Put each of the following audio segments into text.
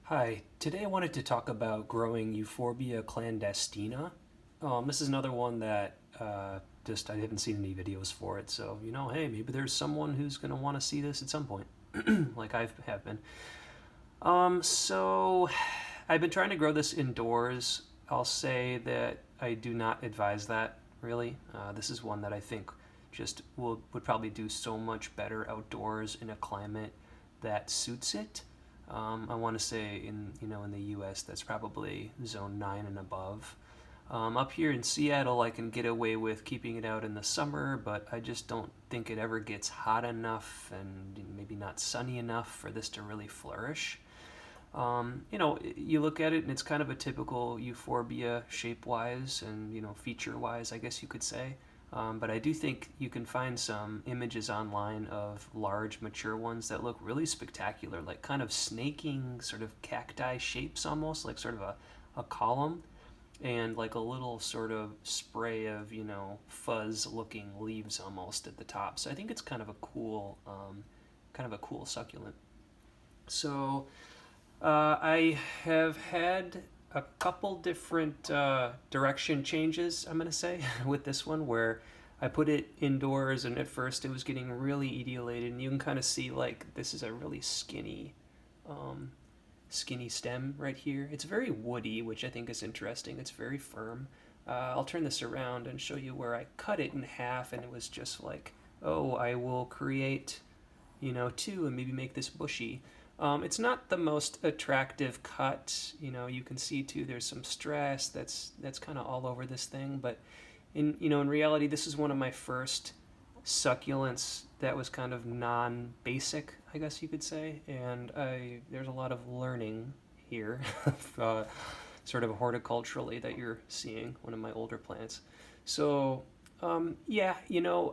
Hi, today I wanted to talk about growing Euphorbia clandestina. This is another one that just I haven't seen any videos for it, so hey, maybe there's someone who's gonna want to see this at some point, like I have been. So I've been trying to grow this indoors. I'll say that I do not advise that really. This is one that I think just would probably do so much better outdoors in a climate that suits it. I want to say in the U.S. that's probably zone 9 and above. Up here in Seattle, I can get away with keeping it out in the summer, but I just don't think it ever gets hot enough and maybe not sunny enough for this to really flourish. You look at it and it's kind of a typical Euphorbia shape-wise and feature-wise, I guess you could say. But I do think you can find some images online of large mature ones that look really spectacular, like kind of snaking sort of cacti shapes almost, like sort of a column and like a little sort of spray of, fuzz looking leaves almost at the top. So I think it's kind of a cool succulent. So I have had a couple different direction changes, I'm going to say, with this one, where I put it indoors, and at first it was getting really etiolated, and you can kind of see like this is a really um, skinny stem right here. It's very woody, which I think is interesting. It's very firm. I'll turn this around and show you where I cut it in half, and it was just like, oh, I will create, two and maybe make this bushy. It's not the most attractive cut. You can see too. There's some stress that's kind of all over this thing. But in reality, this is one of my first succulents that was kind of non-basic, I guess you could say. And there's a lot of learning here, uh, sort of horticulturally that you're seeing one of my older plants. So yeah,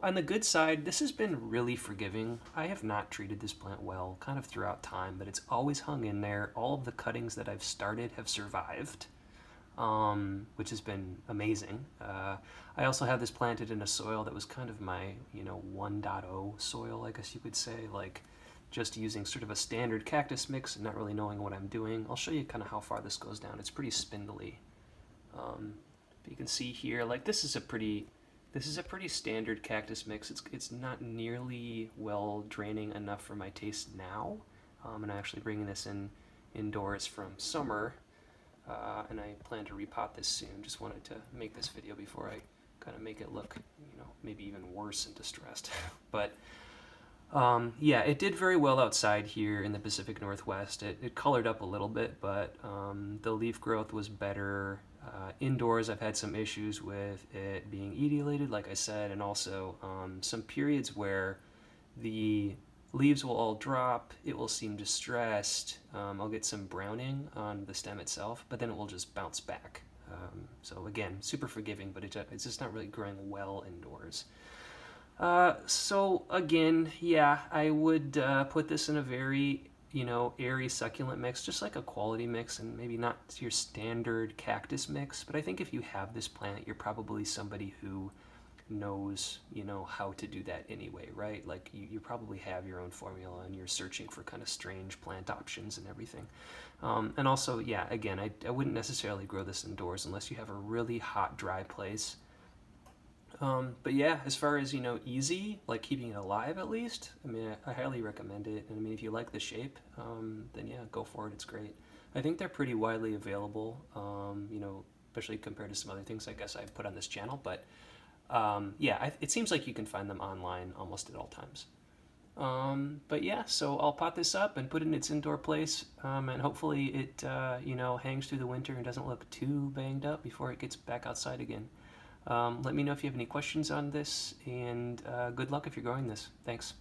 on the good side, this has been really forgiving. I have not treated this plant well kind of throughout time, but it's always hung in there. All of the cuttings that I've started have survived, which has been amazing. I also have this planted in a soil that was kind of my, 1.0 soil, I guess you could say, like just using sort of a standard cactus mix and not really knowing what I'm doing. I'll show you kind of how far this goes down. It's pretty spindly. But you can see here, like this is a pretty standard cactus mix. It's not nearly well draining enough for my taste now, and I'm actually bringing this indoors from summer, and I plan to repot this soon. Just wanted to make this video before I kind of make it look, maybe even worse and distressed. But yeah, it did very well outside here in the Pacific Northwest. It colored up a little bit, but the leaf growth was better. Indoors, I've had some issues with it being etiolated, like I said, and also some periods where the leaves will all drop, it will seem distressed, I'll get some browning on the stem itself, but then it will just bounce back. So again, super forgiving, but it's just not really growing well indoors. So again, yeah, I would put this in a very, airy succulent mix, just like a quality mix, and maybe not your standard cactus mix. But I think if you have this plant, you're probably somebody who knows, how to do that anyway, right? Like you probably have your own formula and you're searching for kind of strange plant options and everything. And also, yeah, again, I wouldn't necessarily grow this indoors unless you have a really hot, dry place. But yeah, as far as, easy, like keeping it alive at least, I mean, I highly recommend it. And I mean, if you like the shape, then yeah, go for it. It's great. I think they're pretty widely available, especially compared to some other things I guess I've put on this channel. But yeah, it seems like you can find them online almost at all times. But yeah, so I'll pot this up and put it in its indoor place, and hopefully it, hangs through the winter and doesn't look too banged up before it gets back outside again. Let me know if you have any questions on this, and good luck if you're growing this. Thanks.